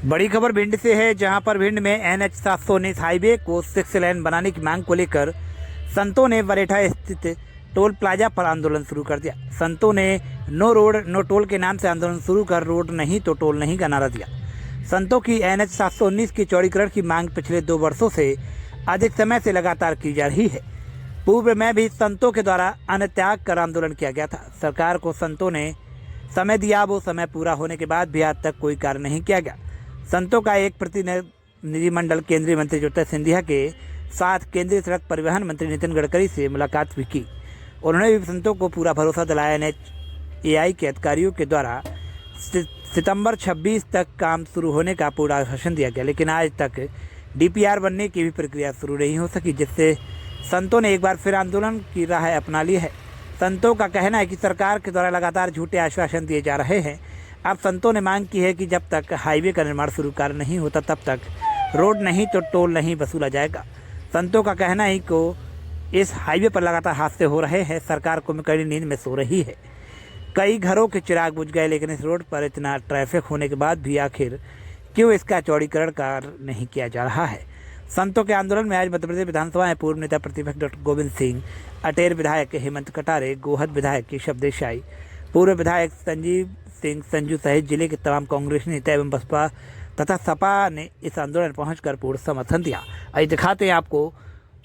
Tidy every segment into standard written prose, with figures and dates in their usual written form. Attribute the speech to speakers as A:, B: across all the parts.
A: बड़ी खबर भिंड से है, जहां पर भिंड में NH 719 हाईवे को 6 लेन बनाने की मांग को लेकर संतों ने बरेठा स्थित टोल प्लाजा पर आंदोलन शुरू कर दिया। संतों ने नो रोड नो टोल के नाम से आंदोलन शुरू कर रोड नहीं तो टोल नहीं का नारा दिया। संतों की NH 719 की चौड़ीकरण की मांग पिछले 2 वर्षों से अधिक समय से लगातार की जा रही है। पूर्व में भी संतों के द्वारा अन्न त्याग कर आंदोलन किया गया था। सरकार को संतों ने समय दिया, वो समय पूरा होने के बाद भी आज तक कोई कार्य नहीं किया गया। संतों का एक प्रतिनिधिमंडल केंद्रीय मंत्री ज्योतिरादित्य सिंधिया के साथ केंद्रीय सड़क परिवहन मंत्री नितिन गडकरी से मुलाकात भी की। उन्होंने भी संतों को पूरा भरोसा दिलाया। NHAI के अधिकारियों के द्वारा सितंबर 26 तक काम शुरू होने का पूरा आश्वासन दिया गया, लेकिन आज तक DPR बनने की भी प्रक्रिया शुरू नहीं हो सकी, जिससे संतों ने एक बार फिर आंदोलन की राह अपना ली है। संतों का कहना है कि सरकार के द्वारा लगातार झूठे आश्वासन दिए जा रहे हैं। अब संतों ने मांग की है कि जब तक हाईवे का निर्माण शुरू कार्य नहीं होता तब तक रोड नहीं तो टोल नहीं वसूला जाएगा। संतों का कहना है कि इस हाईवे पर लगातार हादसे हो रहे हैं। सरकार को कड़ी नींद में सो रही है। कई घरों के चिराग बुझ गए, लेकिन इस रोड पर इतना ट्रैफिक होने के बाद भी आखिर क्यों इसका चौड़ीकरण कार्य नहीं किया जा रहा है। संतों के आंदोलन में आज मध्य प्रदेश विधानसभा में पूर्व नेता प्रतिपक्ष डॉक्टर गोविंद सिंह, अटेर विधायक हेमंत कटारे, गोहद विधायक केशव देसाई, पूर्व विधायक संजीव सिंह संजू सहित जिले के तमाम कांग्रेस नेता एवं बसपा तथा सपा ने इस आंदोलन पहुंचकर पूर्ण समर्थन दिया। आइए दिखाते हैं आपको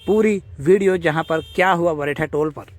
A: पूरी वीडियो, जहां पर क्या हुआ बरेठा टोल पर।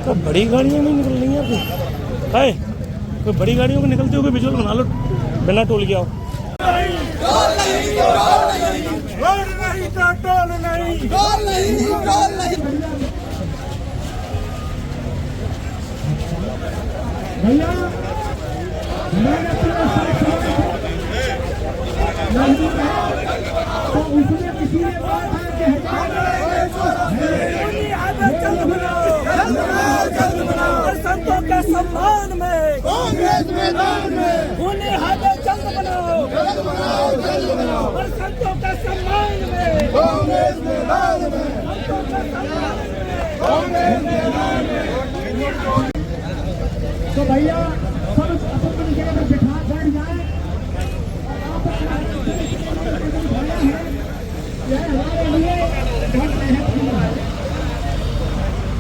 B: तो बड़ी गाड़ियाँ नहीं निकल रही हैं है, कोई बड़ी गाड़ियों को निकलते हुए विजुअल बना लो बिना टोल के आओ।
C: संतों के सम्मान में कांग्रेस मैदान में उन्हें हाथों जल्द बनाओ, जल्द बनाओ, जल्द बनाओ। और संतों के सम्मान में कांग्रेस मैदान में, संतों के सम्मान में कांग्रेस मैदान में। तो भैया सब अपनी जगह पर बैठा बैठ जाए। यह हमारे लिए बहुत महत्वपूर्ण है,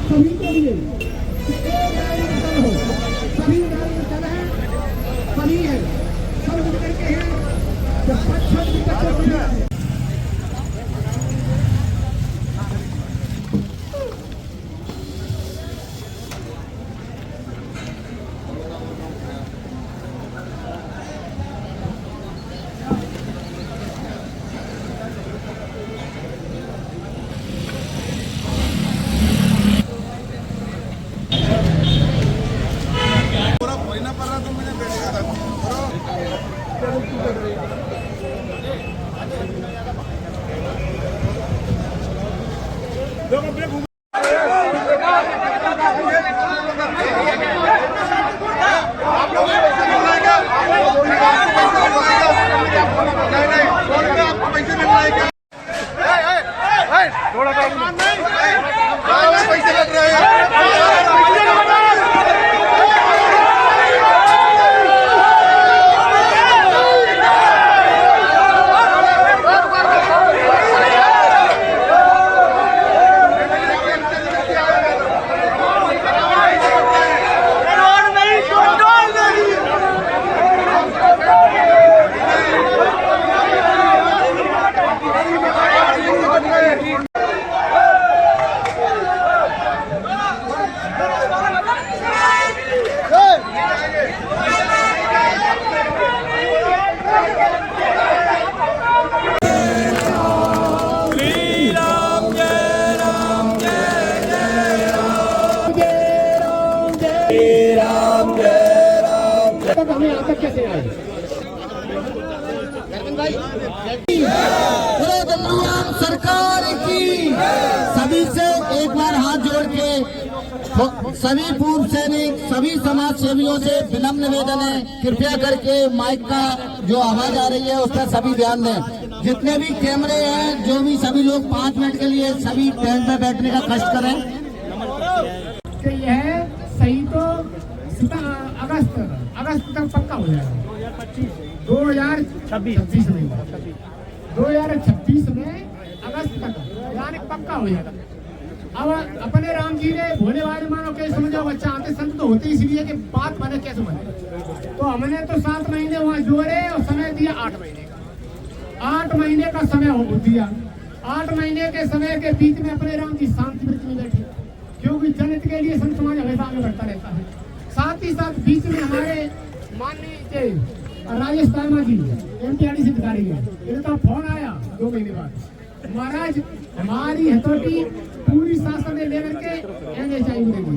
C: सभी के लिए। सभी गाड़ी चल है, सभी है, सब मिलकर के हैं। जब 5 पैसे लग रहे हैं।
D: करने यहाँ तक कैसे आए?
E: सरकार की सभी से एक बार हाथ जोड़ के सभी पूर्व सैनिक, सभी समाज सेवियों से विनम्र निवेदन है, कृपया करके माइक का जो आवाज आ रही है उस पर सभी ध्यान दें। जितने भी कैमरे हैं, जो भी सभी लोग 5 मिनट के लिए सभी टेंट में बैठने का कष्ट करें।
D: कि यह सही तो अगस्त तक पक्का हो जाएगा। 2026 में 2026 में अगस्त तक यानी पक्का हो जाएगा। अब अपने राम जी ने भोले वाले मानो के समझो बच्चा आते संत तो होते इसलिए कि बात बने कैसे बने, तो हमने तो 7 महीने वहाँ जोड़े और समय दिया 8 महीने का। 8 महीने का समय दिया। 8 महीने के समय के बीच में अपने राम जी शांति व्रत में बैठे, क्योंकि जनहित के लिए संत समाज हमेशा आगे बढ़ता रहता है। साथ ही साथ बीच में हमारे माननीय राजेश शर्मा जी MTRD से अधिकारी है, इनका फोन आया 2 महीने बाद, महाराज हमारी हथौटी पूरी शासन ने लेकर के NHI में दी।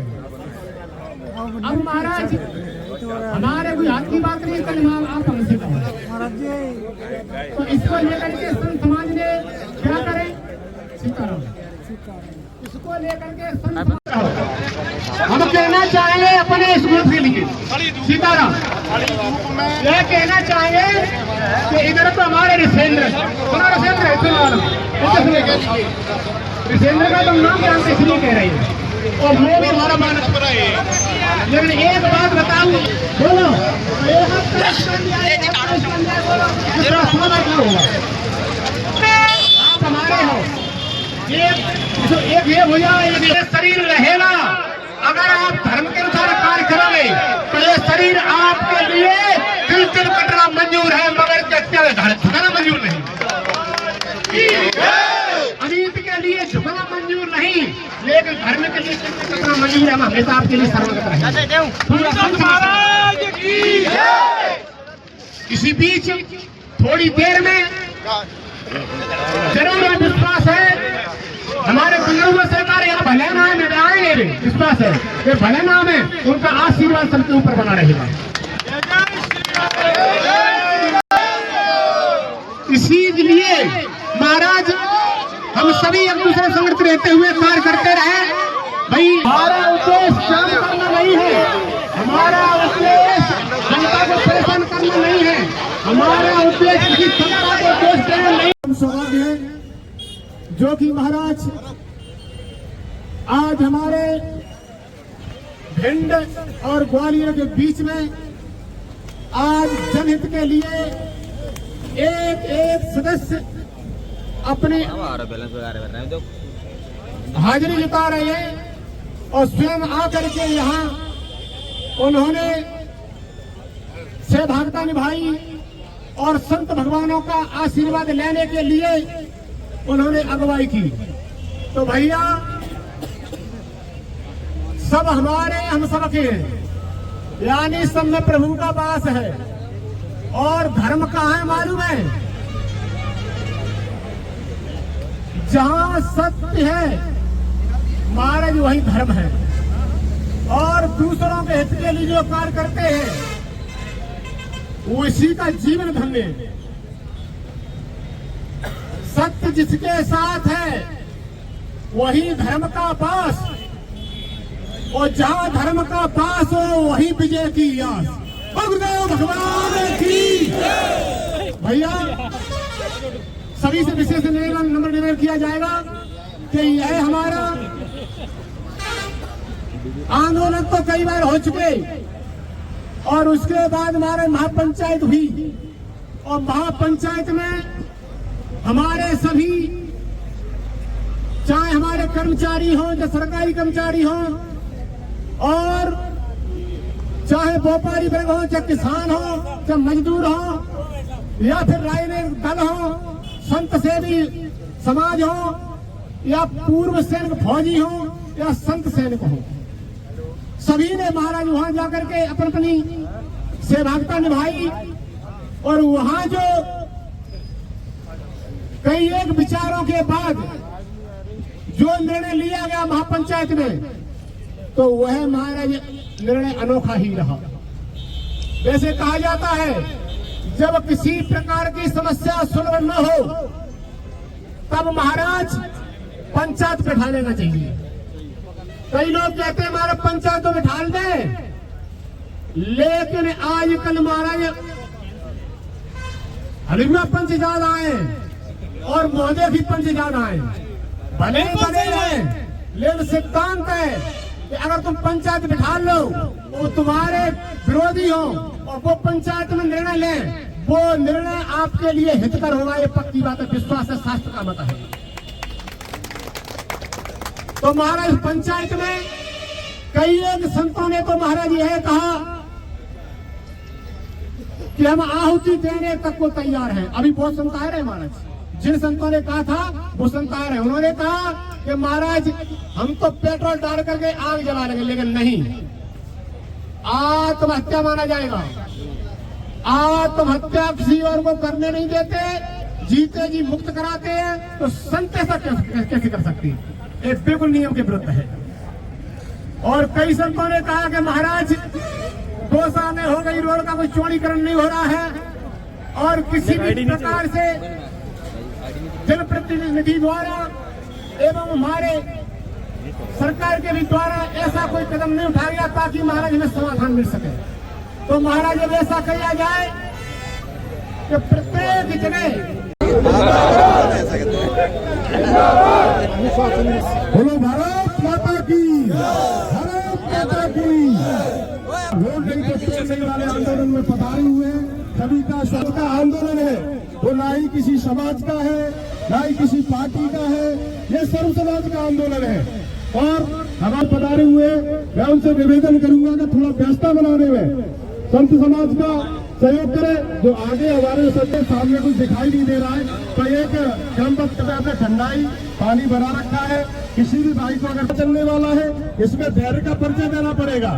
D: अब महाराज हमारे कोई हाथ की बात नहीं, कल आप हमसे कहो। तो इसको लेकर के संत समाज ने क्या करें, सीताराम, इसको लेकर के संत हम कहना चाहेंगे अपने इस ग्रुप के लिए सीताराम, यह कहना चाहेंगे कि इधर तो हमारे ऋषेंद्र का तो नाम जानते इसलिए कह रहे हैं और वो भी हमारा मानस पर है। लेकिन एक बात बताऊं, बोलो आप हमारे हो, एक ये भैया ये शरीर रहेगा, अगर आप धर्म के अनुसार कार्य करोगे तो ये शरीर आपके लिए दिल कटना मंजूर है, मगर झुकना मंजूर नहीं। अनीत के लिए झुकना मंजूर नहीं, लेकिन धर्म के लिए कटना मंजूर है। हम हमेशा आपके लिए सर्वगत रहेंगे। इसी बीच थोड़ी देर में जरूर विश्वास है हमारे बुजुर्गों सरकार यहाँ भले नाम में आएंगे, विश्वास है कि भले नाम है, उनका आशीर्वाद सबके ऊपर बना रहेगा। इसीलिए महाराज हम सभी एक दूसरे संगत रहते हुए कार्य करते रहे। भाई हमारा उद्देश्य काम करना नहीं है, हमारा उद्देश्य जनता को परेशान करना नहीं है, हमारा उद्देश्य किसी सत्ता को दोष देना नहीं। सौभाग्य है जो कि महाराज आज हमारे भिंड और ग्वालियर के बीच में आज जनहित के लिए एक सदस्य अपने हाजिरी जता रहे हैं और स्वयं आकर के यहाँ उन्होंने सहभागिता निभाई और संत भगवानों का आशीर्वाद लेने के लिए उन्होंने अगुवाई की। तो भैया सब हमारे हम सबके हैं, यानी सब में प्रभु का वास है। और धर्म कहाँ है मालूम है? जहाँ सत्य है महाराज वही धर्म है। और दूसरों के हित के लिए जो कार्य करते हैं उसी का जीवन धन्य है। सत्य जिसके साथ है वही धर्म का पास, और जहाँ धर्म का पास हो वही विजय की आस। गुरुदेव भगवान की भैया सभी से विशेष नंबर निवेदन किया जाएगा कि यह हमारा आंदोलन तो कई बार हो चुके और उसके बाद हमारे महापंचायत हुई और महापंचायत में हमारे सभी चाहे हमारे कर्मचारी हों या सरकारी कर्मचारी हों और चाहे व्यापारी वर्ग हो, चाहे किसान हो, चाहे मजदूर हो या फिर राजनीतिक दल हो, संत सेवी समाज हो या पूर्व सैनिक फौजी हो या संत सैनिक हो, सभी ने महाराज वहां जाकर के अपनी सहभागिता निभाई। और वहां जो कई एक विचारों के बाद जो निर्णय लिया गया महापंचायत में, तो वह महाराज निर्णय अनोखा ही रहा। वैसे कहा जाता है जब किसी प्रकार की समस्या सुलभ न हो तब महाराज पंचायत बैठा लेना चाहिए। कई लोग कहते हैं हमारा पंचायत तो बैठा दे, लेकिन आजकल महाराज हरिमा पंच ज्यादा आए और महोदय भी पंच ज्यादा आए, भले ही बने रहे, लेकिन सिद्धांत है कि अगर तुम पंचायत बिठा लो वो तुम्हारे विरोधी हो और वो पंचायत में निर्णय ले, वो निर्णय आपके लिए हितकर होगा, ये पक्की बात है, विश्वास है, शास्त्र का मत है। तो महाराज पंचायत में कई एक संतों ने तो महाराज यह कहा कि हम आहुति देने तक को तैयार हैं। अभी बहुत संत आ रहे महाराज, जिन संतों ने कहा था वो संत आ रहे हैं। उन्होंने कहा कि महाराज हम तो पेट्रोल डाल करके आग जला लेंगे, लेकिन नहीं, आत्महत्या माना जाएगा। आत्महत्या किसी और को करने नहीं देते, जीते जी मुक्त कराते हैं, तो संत ऐसा कैसे कर सकती है? एक बिल्कुल नियम के विरुद्ध है। और कई संतों ने कहा कि महाराज 2 साल में हो गई, रोड का कोई चौड़ीकरण नहीं हो रहा है और किसी भी प्रकार से जनप्रतिनिधि द्वारा एवं हमारे सरकार के भी द्वारा ऐसा कोई कदम नहीं उठाया गया ताकि महाराज हमें समाधान मिल सके। तो महाराज जब ऐसा किया जाए कि प्रत्येक जगह बोलो भारत माता की, भारत माता की। वोट नहीं वाले आंदोलन में पधारे हुए हैं, सभी का सबका आंदोलन है, वो ना ही किसी समाज का है ना ही किसी पार्टी का है, ये सर्व समाज का आंदोलन है। और हमारे पधारे हुए मैं उनसे निवेदन करूंगा कि थोड़ा व्यवस्था बनाने में संत समाज का सहयोग करे। जो आगे हमारे सबके सामने कुछ दिखाई नहीं दे रहा है, तो एक क्रमबद्ध में ठंडाई पानी भरा रखा है, किसी भी भाई को अगर चलने वाला है इसमें धैर्य का परिचय देना पड़ेगा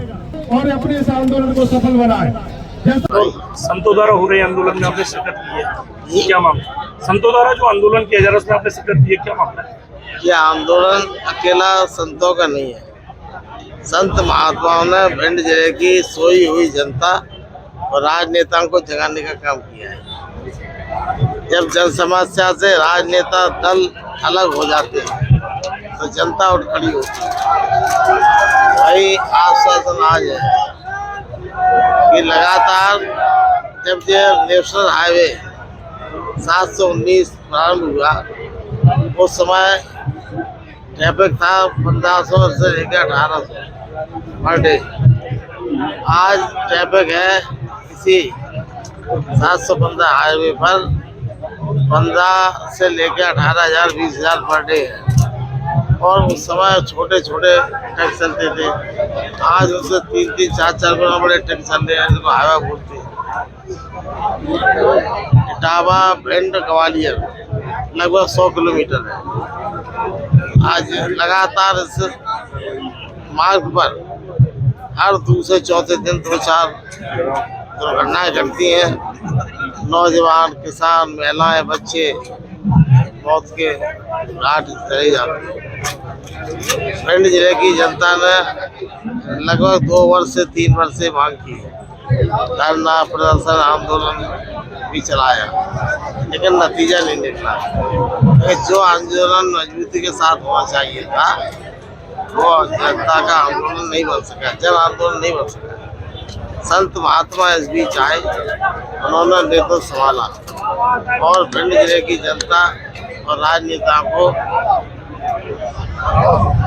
D: और अपने इस आंदोलन को सफल बनाए।
B: संतों द्वारा हो रहे आंदोलन में आपने शिरकत की है, क्या मामला? संतों द्वारा जो आंदोलन किया जा रहा है उसमें आपने शिरकत की है, क्या मामला है?
F: यह आंदोलन अकेला संतों का नहीं है। संत महात्माओं ने भिंड जिले की सोई हुई जनता और राजनेताओं को जगाने का काम किया है। जब जन समस्या से राजनेता दल अलग हो जाते हैं तो जनता उठ खड़ी होती है। वही आश्वासन आज है कि लगातार जब ये नेशनल हाईवे 719 प्रारंभ हुआ उस समय ट्रैफिक था 1500 से लेकर 1800 पर डे। आज ट्रैफिक है इसी 715 हाईवे पर 15 से लेकर 18,000 20,000 पर डे है। और उस समय छोटे छोटे ट्रक चलते थे, आज उससे 3-3, 4-4 गुना बड़े ट्रक चल रहे हैं, जिनको हाईवा बोलते हैं। इटावा भिंड ग्वालियर लगभग 100 किलोमीटर है। आज लगातार इस मार्ग पर हर दूसरे चौथे दिन 2-4 दुर्घटनाएं घटती हैं। नौजवान, किसान, महिलाएं, बच्चे मौत के घाट चले जाते हैं। भिंड जिले की जनता ने लगभग 2 वर्ष से 3 वर्ष से मांग की, धरना प्रदर्शन आंदोलन भी चलाया, लेकिन नतीजा नहीं निकला। जो आंदोलन मजबूती के साथ होना चाहिए था वो जनता का आंदोलन नहीं बन सका, जन आंदोलन नहीं बन सका। संत महात्मा इस बीच आए, उन्होंने नेतृत्व संभाला और भिंड जिले की जनता और राजनेताओं को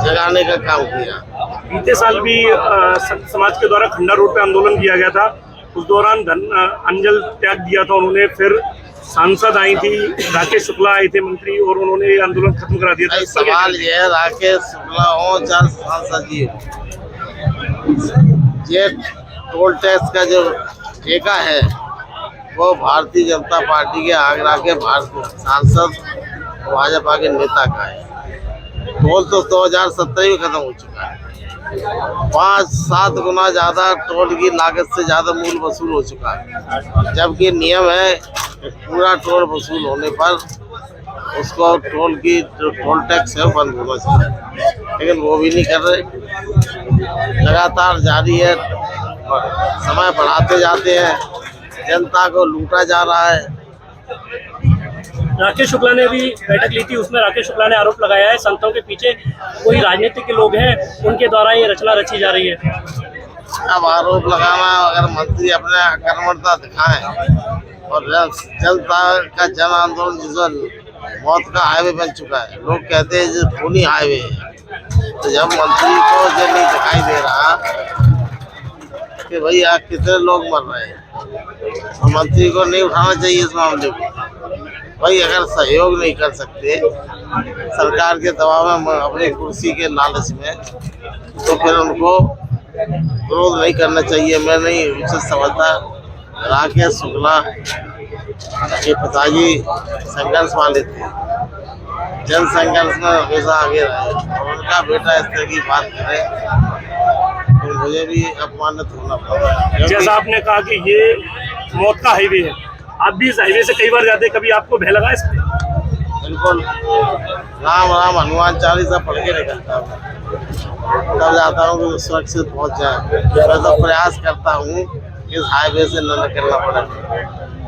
F: जगाने का काम किया।
B: बीते साल भी संत समाज के द्वारा खंडा रोड पे आंदोलन किया गया था, उस दौरान अंजल त्याग दिया था उन्होंने। फिर सांसद आई थी, राकेश शुक्ला आए थे मंत्री, और उन्होंने ये आंदोलन खत्म करा दिया था।
F: सवाल ये है, राकेश शुक्ला हो चाहे सांसद जी हो, ये टोल टैक्स का जो ठेका है वो भारतीय जनता पार्टी के आगरा के सांसद भाजपा के नेता का है। टोल तो 2017 में खत्म हो चुका है। 5-7 गुना ज्यादा टोल की लागत से ज्यादा मूल वसूल हो चुका है, जबकि नियम है पूरा टोल वसूल होने पर उसको टोल टैक्स है बंद होना चाहिए, लेकिन वो भी नहीं कर रहे। लगातार जारी है समय बढ़ाते जाते हैं, जनता को लूटा जा रहा है।
B: राकेश शुक्ला ने भी बैठक ली थी, उसमें राकेश शुक्ला ने आरोप लगाया है संतों के पीछे कोई राजनीतिक लोग हैं, उनके द्वारा ये रचना रची जा रही है।
F: अब आरोप लगाना, अगर मंत्री अपने कर्मठता दिखाएं और जनता का जन आंदोलन जिस मौत का हाईवे बन चुका है, लोग कहते हैं जो खूनी हाईवे है, तो जब मंत्री को जो नहीं दिखाई दे रहा कि भैया कितने लोग मर रहे हैं, तो मंत्री को नहीं उठाना चाहिए इस मामले को। भाई अगर सहयोग नहीं कर सकते सरकार के दबाव में, अपनी कुर्सी के लालच में, तो फिर उनको विरोध नहीं करना चाहिए। मैं नहीं उचित समझता। राकेश शुक्ला के पिताजी संघर्ष वाले थे, जन संघर्ष में हमेशा आगे रहे, और उनका बेटा इस तरह की बात करे तो मुझे भी अपमानित होना पड़ा।
B: जैसा आपने कहा कि ये मौत का हाईवे है, आप भी इस हाईवे से कई बार जाते, कभी आपको भय लगा इस पे?
F: बिल्कुल, राम राम हनुमान चालीसा पढ़ के निकलता हूँ, तब जाता हूँ कि सुरक्षित पहुँच जाए। मैं तो प्रयास करता हूँ कि इस हाईवे से न निकलना पड़े,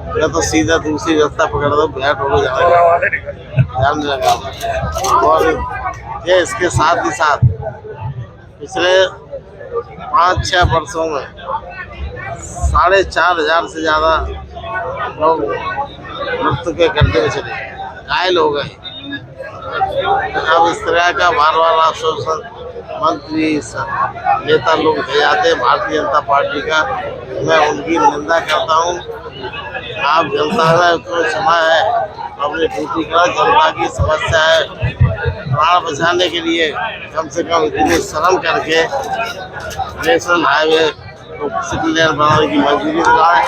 F: मैं तो सीधा दूसरी रास्ता पकड़ दो, भेंट हो जाने लगा। और ये इसके साथ ही साथ पिछले 5-6 वर्षों में 4,500 से ज़्यादा लोग मृत्यु के गड्ढे में चले गए, घायल हो गए। अब इस तरह का बार-बार आश्वासन मंत्री नेता लोग दे जाते हैं भारतीय जनता पार्टी का, मैं उनकी निंदा करता हूँ। आप जनता में तो समय है, अपनी ड्यूटी करो। जनता की समस्या है, प्राण बचाने के लिए कम से कम इतनी शर्म करके नेशनल हाईवे को सिटी लेन बनाने की मंजूरी दिलाएं।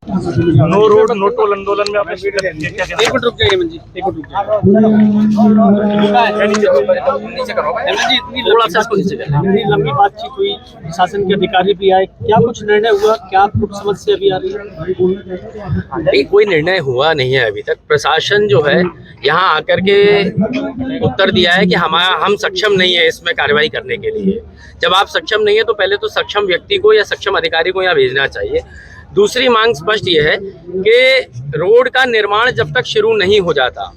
B: नो रोड नो टोल आंदोलन में आपने क्या क्या?
G: एक मिनट रुक जाइए हेमंत जी, एक मिनट रुक जाइए। इतनी लंबी बातचीत हुई, शासन के अधिकारी भी आए, क्या कुछ निर्णय हुआ? क्या प्रमुख समस्या अभी आ रही है?
H: नहीं, कोई निर्णय हुआ नहीं है अभी तक। प्रशासन जो है यहाँ आकर के उत्तर दिया है कि हम सक्षम नहीं है इसमें कार्रवाई करने के लिए। जब आप सक्षम नहीं है तो पहले तो सक्षम व्यक्ति को या सक्षम अधिकारी को यहाँ भेजना चाहिए। दूसरी मांग स्पष्ट ये है कि रोड का निर्माण जब तक शुरू नहीं हो जाता,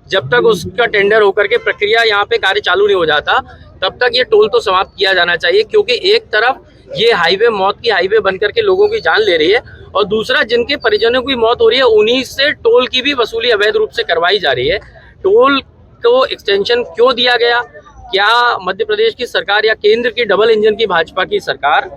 H: जब तक उसका टेंडर होकर के प्रक्रिया यहाँ पे कार्य चालू नहीं हो जाता, तब तक ये टोल तो समाप्त किया जाना चाहिए। क्योंकि एक तरफ ये हाईवे मौत की हाईवे बन करके लोगों की जान ले रही है, और दूसरा जिनके परिजनों की मौत हो रही है उन्हीं से टोल की भी वसूली अवैध रूप से करवाई जा रही है। टोल को एक्सटेंशन क्यों दिया गया? क्या मध्य प्रदेश की सरकार या केंद्र की डबल इंजन की भाजपा की सरकार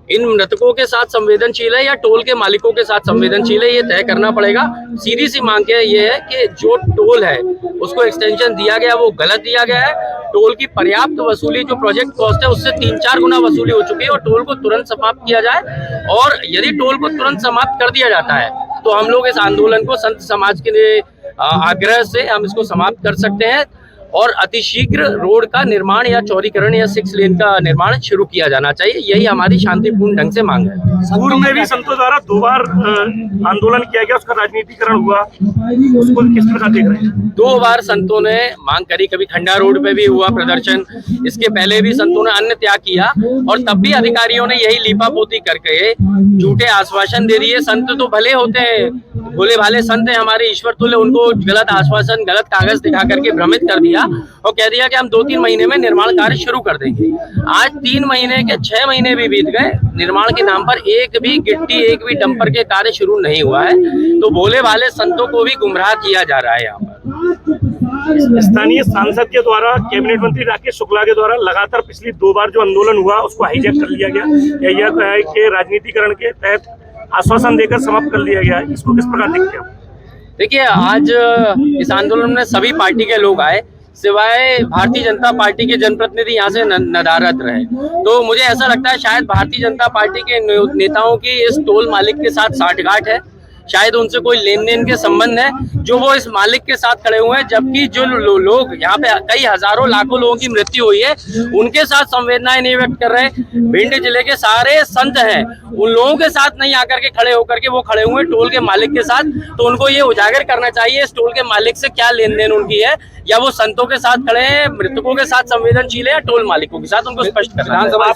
H: इन मृतकों के साथ संवेदनशील है या टोल के मालिकों के साथ संवेदनशील है? ये तय करना पड़ेगा। सीधी सी मांग ये है कि जो टोल है उसको एक्सटेंशन दिया गया वो गलत दिया गया है। टोल की पर्याप्त वसूली जो प्रोजेक्ट कॉस्ट है उससे 3-4 गुना वसूली हो चुकी है, और टोल को तुरंत समाप्त किया जाए। और यदि टोल को तुरंत समाप्त कर दिया जाता है तो हम लोग इस आंदोलन को संत समाज के आग्रह से हम इसको समाप्त कर सकते हैं, और अतिशीघ्र रोड का निर्माण या चौड़ीकरण या 6 लेन का निर्माण शुरू किया जाना चाहिए। यही हमारी शांतिपूर्ण ढंग से मांग है।
B: पूर्व में भी संतों द्वारा 2 बार आंदोलन किया गया, उसका राजनीतिकरण हुआ, उसको किस प्रकार देख रहे हैं?
H: 2 बार संतों ने मांग करी, कभी खंडा रोड पे भी हुआ प्रदर्शन, इसके पहले भी संतों ने अन्न त्याग किया, और तब भी अधिकारियों ने यही लीपापोती करके झूठे आश्वासन दे दिए। संत तो भले होते हैं, भोले भाले संत हैं हमारे ईश्वर तुल्य, उनको गलत आश्वासन, गलत कागज दिखा करके भ्रमित कर दिया और कह दिया कि हम 2-3 महीने में निर्माण कार्य शुरू कर देंगे। आज 3 महीने के 6 महीने भी बीत गए, निर्माण के नाम पर एक भी गिट्टी, एक भी डंपर के कार्य शुरू नहीं हुआ है। तो भोले भाले संतों को भी गुमराह किया जा रहा है। यहाँ पर
B: स्थानीय सांसद के द्वारा, कैबिनेट मंत्री राकेश शुक्ला के द्वारा लगातार पिछली 2 बार जो आंदोलन हुआ उसको हाईजैक कर लिया गया, या यह है कि राजनीतिकरण के तहत आश्वासन देकर समाप्त कर लिया गया है, इसको किस प्रकार देखते हैं?
H: देखिए, आज इस आंदोलन में सभी पार्टी के लोग आए, सिवाय भारतीय जनता पार्टी के जनप्रतिनिधि यहाँ से नदारद रहे। तो मुझे ऐसा लगता है शायद भारतीय जनता पार्टी के नेताओं की इस टोल मालिक के साथ साठगांठ है। शायद उनसे कोई लेन देन के संबंध है जो वो इस मालिक के साथ खड़े हुए हैं, जबकि जो लोग यहाँ पे कई हजारों लाखों लोगों की मृत्यु हुई है उनके साथ संवेदनाएं नहीं व्यक्त कर रहे। भिंड जिले के सारे संत हैं, उन लोगों के साथ नहीं आकर के खड़े होकर के वो खड़े हुए टोल के मालिक के साथ। तो उनको ये उजागर करना चाहिए इस टोल के मालिक से क्या लेन देन उनकी है, या वो संतों के साथ खड़े हैं, मृतकों के साथ संवेदनशील है, या टोल मालिकों के साथ, उनको स्पष्ट करना।
I: विधानसभा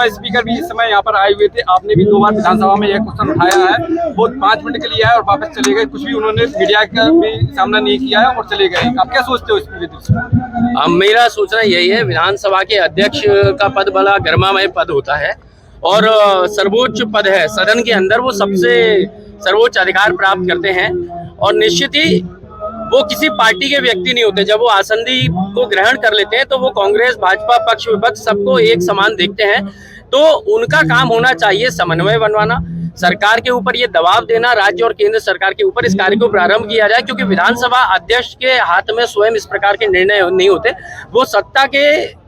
I: स्पीकर भी इस समय यहाँ पर आए हुए थे, आपने भी 2 बार विधानसभा में यह क्वेश्चन उठाया है, वो 5 मिनट के लिए आए और वापस चले गए, कुछ भी उन्होंने मीडिया का भी सामना नहीं किया है और चले गए। आप क्या सोचते हो इस पूरे दृश्य?
H: मेरा सोचना यही है, विधानसभा के अध्यक्ष का पद बड़ा गरिमामय पद होता है और सर्वोच्च पद है सदन के अंदर, वो सबसे सर्वोच्च अधिकार प्राप्त करते हैं और निश्चित ही वो किसी पार्टी के व्यक्ति नहीं होते। जब वो आसंदी को ग्रहण कर लेते हैं तो वो कांग्रेस भाजपा पक्ष विपक्ष सबको एक समान देखते हैं। तो उनका काम होना चाहिए समन्वय बनवाना, सरकार के ऊपर ये दबाव देना, राज्य और केंद्र सरकार के ऊपर इस कार्य को प्रारंभ किया जाए, क्योंकि विधानसभा अध्यक्ष के हाथ में स्वयं इस प्रकार के निर्णय नहीं होते। वो सत्ता के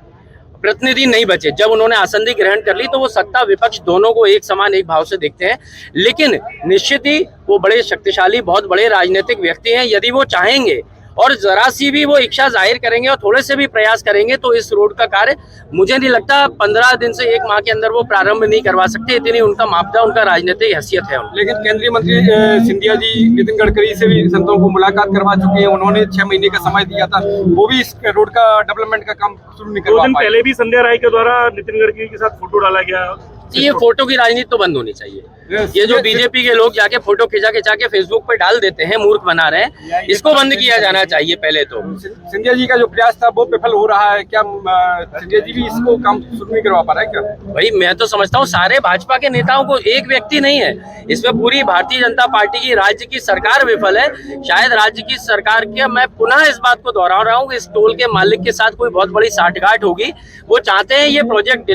H: प्रतिनिधि नहीं बचे। जब उन्होंने आसंदी ग्रहण कर ली तो वो सत्ता विपक्ष दोनों को एक समान एक भाव से देखते हैं। लेकिन निश्चित ही वो बड़े शक्तिशाली बहुत बड़े राजनीतिक व्यक्ति हैं। यदि वो चाहेंगे और जरा सी भी वो इच्छा जाहिर करेंगे और थोड़े से भी प्रयास करेंगे तो इस रोड का कार्य मुझे नहीं लगता 15 दिन से 1 माह के अंदर वो प्रारंभ नहीं करवा सकते। इतनी उनका मापदा, उनका राजनीतिक हैसियत है।
I: लेकिन केंद्रीय मंत्री सिंधिया जी नितिन गडकरी से भी संतों को मुलाकात करवा चुके हैं, उन्होंने 6 महीने का समय दिया था, वो भी इस रोड का डेवलपमेंट का काम शुरू नहीं करवा पाए।
B: 2 दिन पहले भी संध्या राय के द्वारा नितिन गडकरी के साथ फोटो डाला गया।
H: ये फोटो की राजनीति तो बंद होनी चाहिए। ये जो बीजेपी के लोग जाके फोटो खिंचा के फेसबुक पे डाल देते हैं, मूर्ख बना रहे हैं, इसको बंद किया जाना चाहिए पहले तो।
I: सिंधिया जी का जो प्रयास था वो विफल हो रहा है, क्या सिंधिया जी भी इसको काम शुरू नहीं करवा पा रहा है क्या?
H: भाई मैं तो समझता हूँ सारे भाजपा के नेताओं को, एक व्यक्ति नहीं है इसमें, पूरी भारतीय जनता पार्टी की राज्य की सरकार विफल है। शायद राज्य की सरकार के, मैं पुनः इस बात को दोहरा रहा हूँ, इस टोल के मालिक के साथ कोई बहुत बड़ी साठगांठ होगी। वो चाहते हैं ये प्रोजेक्ट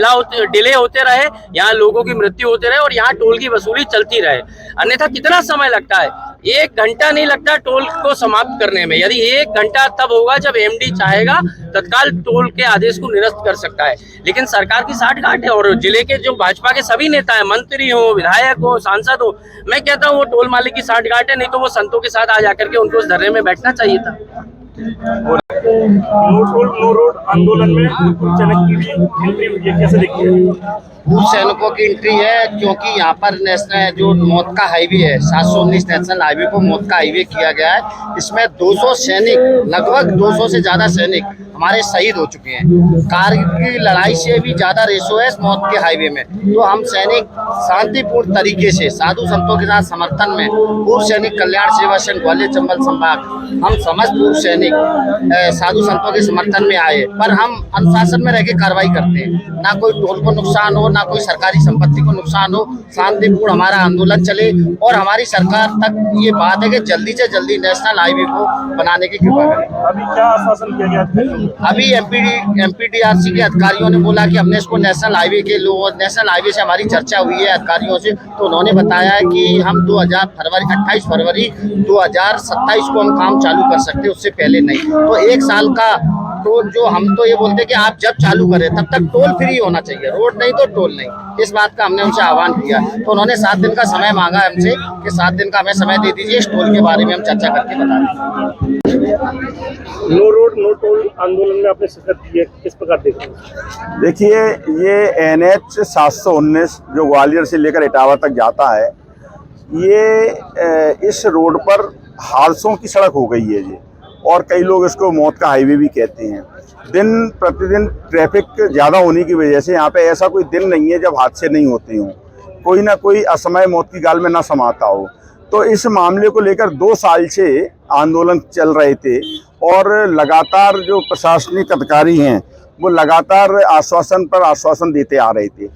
H: डिले होते रहे, यहाँ लोगों की मृत्यु होते रहे और यहाँ टोल की वसूली चलती रहे। अन्यथा कितना समय लगता है? 1 घंटा नहीं लगता टोल को समाप्त करने में। यदि 1 घंटा तब होगा जब एमडी चाहेगा तत्काल टोल के आदेश को निरस्त कर सकता है। लेकिन सरकार की साठगांठ है और जिले के जो भाजपा के सभी नेता हैं, मंत्री हो, विधायक हो, सांसद हो, मैं कहता हूँ वो टोल मालिक की साठगांठ है, नहीं तो वो संतों के साथ आ जाकर के उनको उस धरने में बैठना चाहिए था।
B: नो रोड आंदोलन में चनक की भी एंट्री हुई है, कैसे देखिए?
E: पूर्व सैनिकों की एंट्री है, क्योंकि यहाँ पर नेशनल जो मौत का हाईवे है 719 नेशनल हाईवे को मौत का हाईवे किया गया है। इसमें 200 सैनिक, लगभग 200 से ज्यादा सैनिक हमारे शहीद हो चुके हैं। कारगिल की लड़ाई से भी ज्यादा रेशो है इस मौत के हाईवे में। तो हम सैनिक शांतिपूर्ण तरीके से साधु संतों के साथ समर्थन में, पूर्व सैनिक कल्याण सेवा संघ ग्वालियर चंबल संभाग, हम समस्त पूर्व सैनिक साधु संतों के समर्थन में आए। पर हम अनुशासन में रह के कार्रवाई करते हैं, ना कोई टोल को नुकसान हो, ना कोई सरकारी संपत्ति को नुकसान हो। शांतिपूर्ण हमारा आंदोलन चले और हमारी सरकार तक ये बात है कि जल्दी से जल्दी नेशनल हाईवे को बनाने की कृपा करें।
B: अभी क्या आश्वासन किया गया?
E: अभी एमपीडीआरसी के अधिकारियों ने बोला कि हमने इसको नेशनल हाईवे के लोग, नेशनल हाईवे से हमारी चर्चा हुई है अधिकारियों से, तो उन्होंने बताया है कि हम 28 फरवरी 2027 को हम काम चालू कर सकते हैं, उससे पहले नहीं। तो 1 साल का टोल, जो हम तो ये बोलते हैं कि आप जब चालू करें तब तक टोल फ्री होना चाहिए, रोड नहीं तो टोल नहीं। इस बात का हमने उनसे आह्वान किया, तो उन्होंने 7 दिन का समय मांगा हमसे कि 7 दिन का हमें समय दे दीजिए, इस टोल के बारे में हम चर्चा करके बता देंगे।
B: नो रोड नो टोल आंदोलन में आपने शिरकत की है, किस प्रकार देख रहे हैं?
J: देखिए, ये NH 719 जो ग्वालियर से लेकर इटावा तक जाता है, ये इस रोड पर हादसों की सड़क हो गई है ये, और कई लोग इसको मौत का हाईवे भी कहते हैं। दिन प्रतिदिन ट्रैफिक ज़्यादा होने की वजह से यहाँ पे ऐसा कोई दिन नहीं है जब हादसे नहीं होते हों, कोई ना कोई असमय मौत की गाल में ना समाता हो। तो इस मामले को लेकर 2 साल से आंदोलन चल रहे थे और लगातार जो प्रशासनिक अधिकारी हैं वो लगातार आश्वासन पर आश्वासन देते आ रहे थे।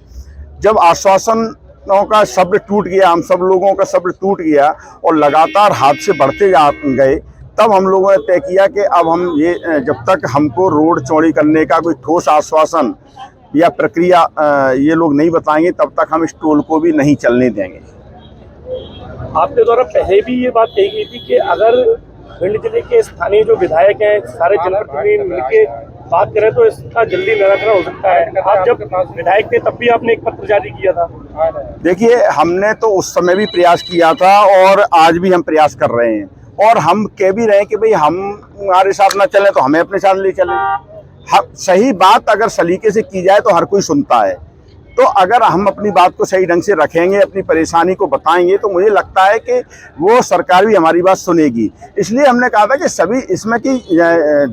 J: जब आश्वासनों का शब्द टूट गया, हम सब लोगों का शब्द टूट गया और लगातार हादसे बढ़ते गए, तब हम लोगों ने तय किया कि अब हम ये, जब तक हमको रोड चौड़ी करने का कोई ठोस आश्वासन या प्रक्रिया ये लोग नहीं बताएंगे, तब तक हम इस टोल को भी नहीं चलने देंगे।
B: आपके द्वारा पहले भी ये बात कही गई थी कि अगर भिंड जिले के स्थानीय जो विधायक हैं, सारे जनप्रतिनिधि मिलकर बात करें तो इसका जल्दी निराकरण हो सकता है। आप जब विधायक थे तब भी आपने एक पत्र जारी किया था।
J: देखिए, हमने तो उस समय भी प्रयास किया था और आज भी हम प्रयास कर रहे हैं, और हम कह भी रहे हैं कि भाई हम हमारे साथ ना चले तो हमें अपने साथ ले चले। सही बात अगर सलीके से की जाए तो हर कोई सुनता है। तो अगर हम अपनी बात को सही ढंग से रखेंगे, अपनी परेशानी को बताएंगे, तो मुझे लगता है कि वो सरकार भी हमारी बात सुनेगी। इसलिए हमने कहा था कि सभी, इसमें कि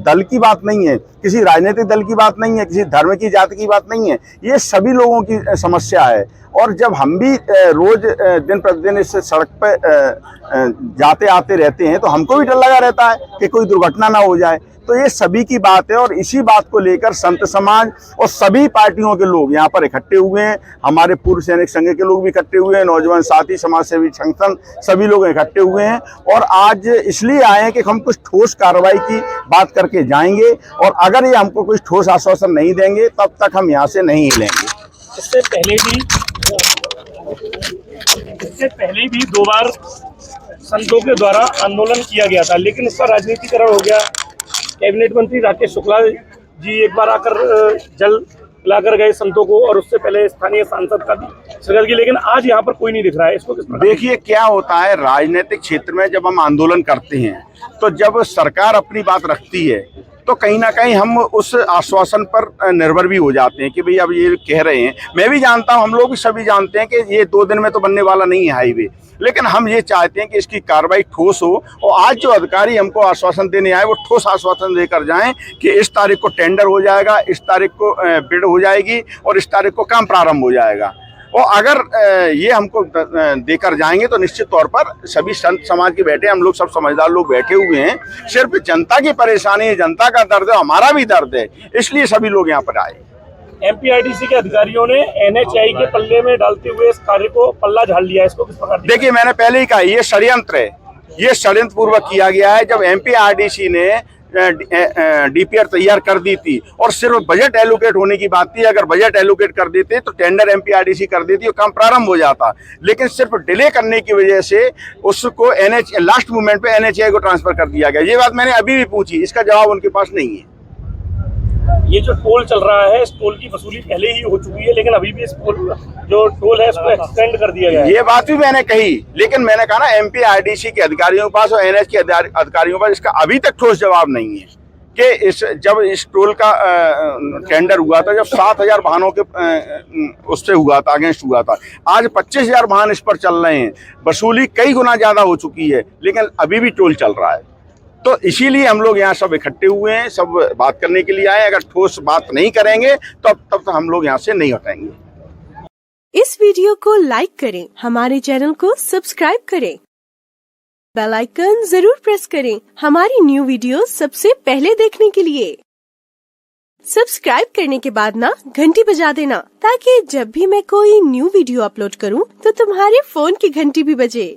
J: दल की बात नहीं है, किसी राजनीतिक दल की बात नहीं है, किसी धर्म की जाति की बात नहीं है, ये सभी लोगों की समस्या है। और जब हम भी रोज दिन प्रतिदिन इस सड़क पर जाते आते रहते हैं तो हमको भी डर लगा रहता है कि कोई दुर्घटना ना हो जाए। तो ये सभी की बात है, और इसी बात को लेकर संत समाज और सभी पार्टियों के लोग यहाँ पर इकट्ठे हुए हैं। हमारे पूर्व सैनिक संघ के लोग भी इकट्ठे हुए हैं, नौजवान साथी, समाज सेवी संगठन, सभी लोग इकट्ठे हुए हैं। और आज इसलिए आए हैं कि हम कुछ ठोस कार्रवाई की बात करके जाएंगे, और अगर ये हमको कुछ ठोस आश्वासन नहीं देंगे तब तक हम यहाँ से नहीं हिलेंगे।
B: इससे पहले भी 2 बार संतों के द्वारा आंदोलन किया गया था, लेकिन उसका राजनीतिकरण हो गया। कैबिनेट मंत्री राकेश शुक्ला जी एक बार आकर जल पिलाकर गए संतों को, और उससे पहले स्थानीय सांसद का भी शिरकत की, लेकिन आज यहाँ पर कोई नहीं दिख रहा है। इसको किस प्रकार?
J: देखिए, क्या होता है राजनीतिक क्षेत्र में, जब हम आंदोलन करते हैं तो जब सरकार अपनी बात रखती है तो कहीं ना कहीं हम उस आश्वासन पर निर्भर भी हो जाते हैं कि भाई अब ये कह रहे हैं। मैं भी जानता हूँ, हम लोग भी सभी जानते हैं कि ये 2 दिन में तो बनने वाला नहीं है हाईवे, लेकिन हम ये चाहते हैं कि इसकी कार्रवाई ठोस हो। और आज जो अधिकारी हमको आश्वासन देने आए वो ठोस आश्वासन देकर जाएं कि इस तारीख को टेंडर हो जाएगा, इस तारीख को बिड हो जाएगी और इस तारीख को काम प्रारंभ हो जाएगा। और अगर ये हमको देकर जाएंगे तो निश्चित तौर पर सभी संत समाज के बैठे, हम लोग सब समझदार लोग बैठे हुए हैं। सिर्फ जनता की परेशानी है, जनता का दर्द है, हमारा भी दर्द है, इसलिए सभी लोग यहाँ पर आए।
B: एमपीआरडीसी के अधिकारियों ने एनएचआई के पल्ले में डालते हुए इस कार्य को पल्ला झाड़ लिया है। इसको किस प्रकार?
J: देखिए, मैंने पहले ही कहा, ये षड्यंत्र है, ये षड्यंत्र पूर्वक किया गया है। जब एमपीआरडीसी ने डीपीआर तैयार कर दी थी और सिर्फ बजट एलोकेट होने की बात थी, अगर बजट एलोकेट कर देते तो टेंडर एमपीआरडीसी कर देती और काम प्रारंभ हो जाता। लेकिन सिर्फ डिले करने की वजह से उसको लास्ट मोमेंट पे एनएचआई को ट्रांसफर कर दिया गया। ये बात मैंने अभी भी पूछी, इसका जवाब उनके पास नहीं है।
B: ये जो टोल चल रहा है, इस टोल की वसूली पहले ही हो चुकी है, लेकिन अभी भी इस जो टोल है उसको एक्सटेंड कर दिया गया है।
J: ये बात भी मैंने कही, लेकिन मैंने कहा ना, एमपीआरडीसी के अधिकारियों के पास और एनएच के अधिकारियों के पास इसका अभी तक ठोस जवाब नहीं है कि जब इस टोल का टेंडर हुआ था, जब 7,000 वाहनों के उससे हुआ था, अगेंस्ट हुआ था, आज 25,000 वाहन इस पर चल रहे हैं। वसूली कई गुना ज्यादा हो चुकी है, लेकिन अभी भी टोल चल रहा है। तो इसीलिए हम लोग यहाँ सब इकट्ठे हुए हैं, सब बात करने के लिए आए। अगर ठोस बात नहीं करेंगे तो तब हम लोग यहाँ से नहीं हटेंगे।
K: इस वीडियो को लाइक करें, हमारे चैनल को सब्सक्राइब करें, बेल आइकन जरूर प्रेस करें हमारी न्यू वीडियो सबसे पहले देखने के लिए। सब्सक्राइब करने के बाद ना घंटी बजा देना, ताकि जब भी मैं कोई न्यू वीडियो अपलोड करूं तो तुम्हारे फोन की घंटी भी बजे।